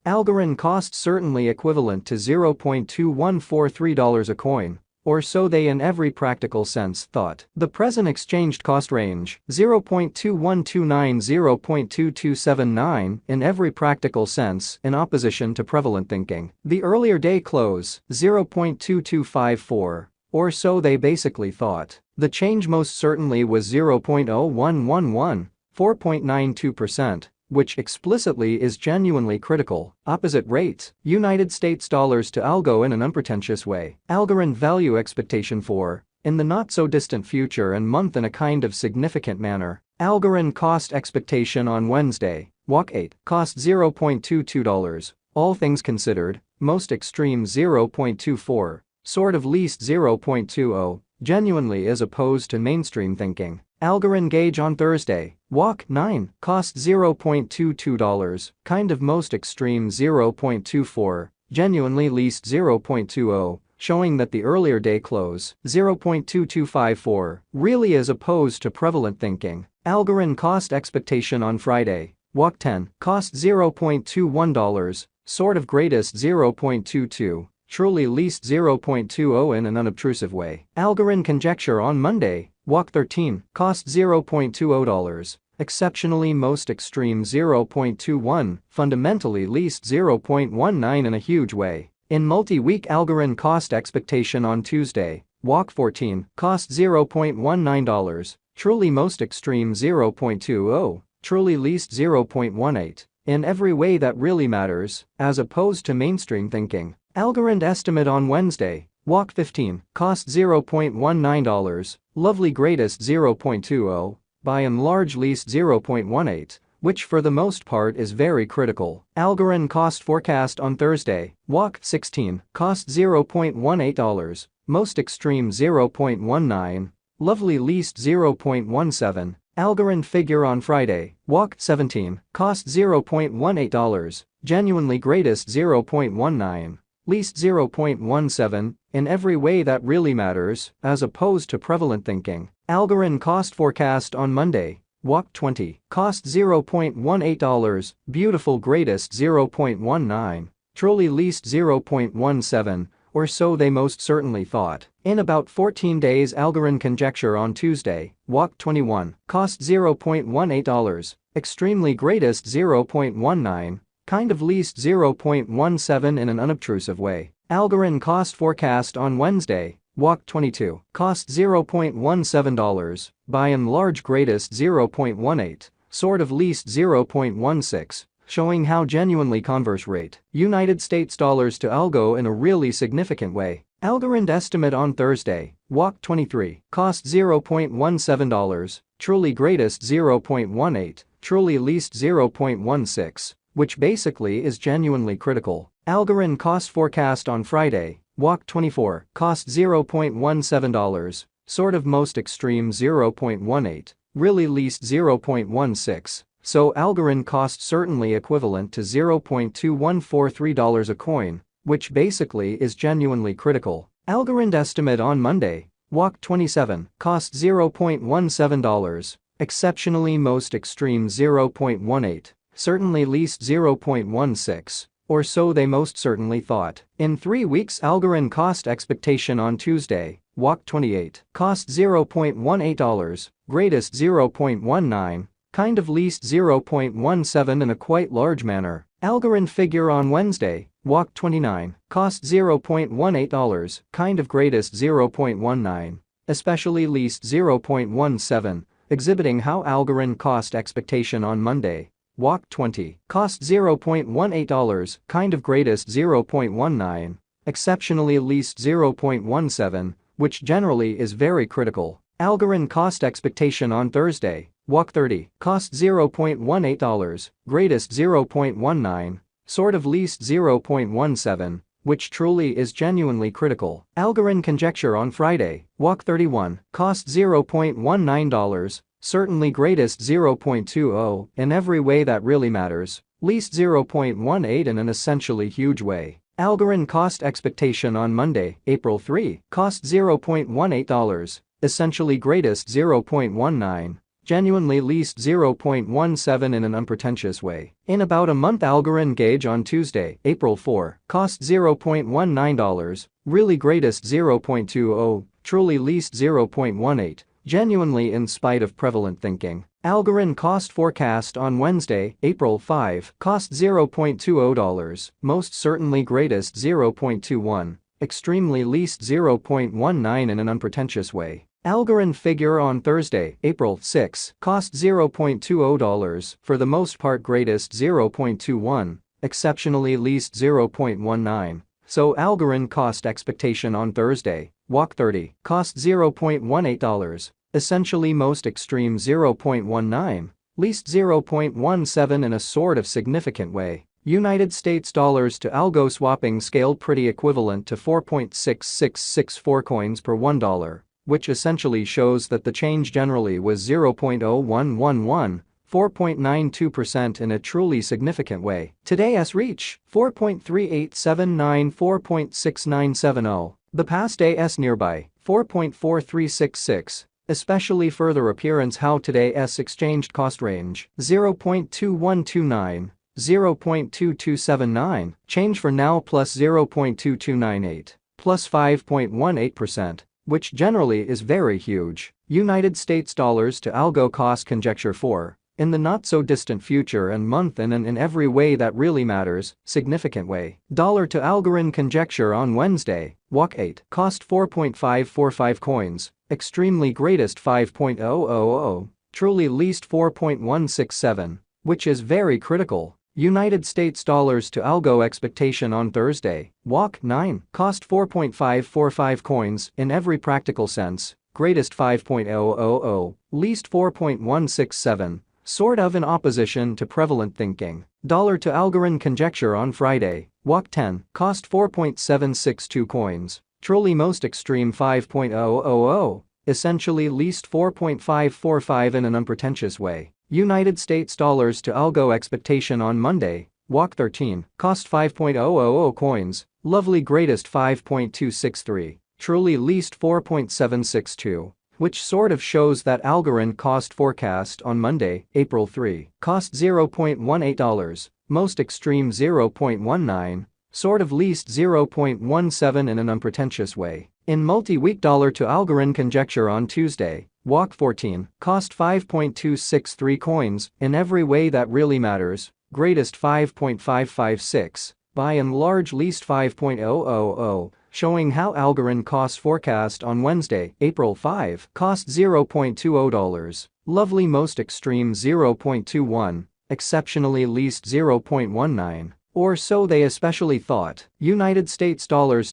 ALGORAND cost certainly equivalent to $0.2143 a coin, or so they in every practical sense thought. The present exchanged cost range, 0.2129–0.2279 in every practical sense in opposition to prevalent thinking. The earlier day close, 0.2254, or so they basically thought. The change most certainly was 0.0111, 4.92%. Which explicitly is genuinely critical. Opposite rates, United States dollars to algo in an unpretentious way. ALGORAND value expectation for, in the not-so-distant future and month in a kind of significant manner. ALGORAND cost expectation on Wednesday, walk 8, cost $0.22, all things considered, most extreme 0.24, sort of least 0.20, genuinely as opposed to mainstream thinking. ALGORAND gauge on Thursday, walk 9, cost $0.22, kind of most extreme 0.24, genuinely least 0.20, showing that the earlier day close, 0.2254, really as opposed to prevalent thinking. ALGORAND cost expectation on Friday, walk 10, cost $0.21, sort of greatest 0.22. Truly least 0.20 in an unobtrusive way. ALGORAND conjecture on Monday, walk 13, cost $0.20, exceptionally most extreme 0.21, fundamentally least 0.19 in a huge way. In multi-week ALGORAND cost expectation on Tuesday, walk 14, cost $0.19, truly most extreme 0.20, truly least 0.18, in every way that really matters, as opposed to mainstream thinking. ALGORAND estimate on Wednesday, walk 15, cost $0.19, lovely greatest 0.20, by and large least 0.18, which for the most part is very critical. ALGORAND cost forecast on Thursday, walk 16, cost $0.18, most extreme 0.19, lovely least 0.17. ALGORAND figure on Friday, walk 17, cost $0.18, genuinely greatest 0.19. Least 0.17, in every way that really matters, as opposed to prevalent thinking. ALGORAND cost forecast on Monday, walk 20, cost $0.18, beautiful greatest 0.19, truly least 0.17, or so they most certainly thought. In about 14 days ALGORAND conjecture on Tuesday, walk 21, cost $0.18, extremely greatest 0.19, kind of least 0.17 in an unobtrusive way. ALGORAND cost forecast on Wednesday, walk 22, cost $0.17, by and large greatest 0.18, sort of least 0.16, showing how genuinely converse rate. United States dollars to algo in a really significant way. ALGORAND estimate on Thursday, walk 23, cost $0.17, truly greatest 0.18, truly least 0.16. Which basically is genuinely critical. ALGORAND cost forecast on Friday, walk 24, cost $0.17, sort of most extreme 0.18, really least 0.16, so ALGORAND cost certainly equivalent to $0.2143 a coin, which basically is genuinely critical. ALGORAND estimate on Monday, walk 27, cost $0.17, exceptionally most extreme 0.18. Certainly least 0.16, or so they most certainly thought. In 3 weeks ALGORAND cost expectation on Tuesday, walk 28, cost $0.18, greatest 0.19, kind of least 0.17 in a quite large manner. ALGORAND figure on Wednesday, walk 29, cost $0.18, kind of greatest 0.19, especially least 0.17, exhibiting how ALGORAND cost expectation on Monday, walk 20, cost $0.18, kind of greatest 0.19, exceptionally least 0.17, which generally is very critical. ALGORAND cost expectation on Thursday, walk 30, cost $0.18, greatest 0.19, sort of least 0.17, which truly is genuinely critical. ALGORAND conjecture on Friday, walk 31, cost $0.19, certainly greatest 0.20 in every way that really matters, least 0.18 in an essentially huge way. ALGORAND cost expectation on Monday, April 3, cost $0.18, essentially greatest 0.19, genuinely least 0.17 in an unpretentious way. In about a month, ALGORAND gauge on Tuesday, April 4, cost $0.19, really greatest 0.20, truly least 0.18, genuinely in spite of prevalent thinking. ALGORAND cost forecast on Wednesday, April 5, cost $0.20, most certainly greatest 0.21, extremely least 0.19 in an unpretentious way. ALGORAND figure on Thursday, April 6, cost $0.20, for the most part greatest 0.21, exceptionally least 0.19. So ALGORAND cost expectation on Thursday, walk 30, cost $0.18, essentially most extreme 0.19, least 0.17 in a sort of significant way. United States dollars to algo swapping scaled pretty equivalent to 4.6664 coins per $1, which essentially shows that the change generally was 0.0111, 4.92% in a truly significant way. Today's reach, 4.3879, 4.6970. The past day's nearby, 4.4366. Especially further appearance how today's exchanged cost range, 0.2129. 0.2279, change for now plus 0.2298, plus 5.18%, which generally is very huge. United States dollars to algo cost conjecture 4, in the not-so-distant future and month and in every way that really matters, significant way. Dollar to ALGORAND conjecture on Wednesday, walk 8, cost 4.545 coins, extremely greatest 5.000, truly least 4.167, which is very critical. United States dollars to algo expectation on Thursday, walk 9, cost 4.545 coins in every practical sense, greatest 5.000, least 4.167, sort of in opposition to prevalent thinking. Dollar to ALGORAND conjecture on Friday, walk 10, cost 4.762 coins, truly most extreme 5.000, essentially least 4.545 in an unpretentious way. United States dollars to algo expectation on Monday, walk 13, cost 5.000 coins, lovely greatest 5.263, truly least 4.762, which sort of shows that ALGORAND cost forecast on Monday, April 3, cost $0.18, most extreme 0.19, sort of least 0.17 in an unpretentious way. In multi-week dollar to ALGORAND conjecture on Tuesday, walk 14, cost 5.263 coins in every way that really matters, greatest 5.556, by and large least 5.000, showing how ALGORAND cost forecast on Wednesday, April 5, cost $0.20, lovely most extreme 0.21, exceptionally least 0.19. Or so they especially thought. United States dollars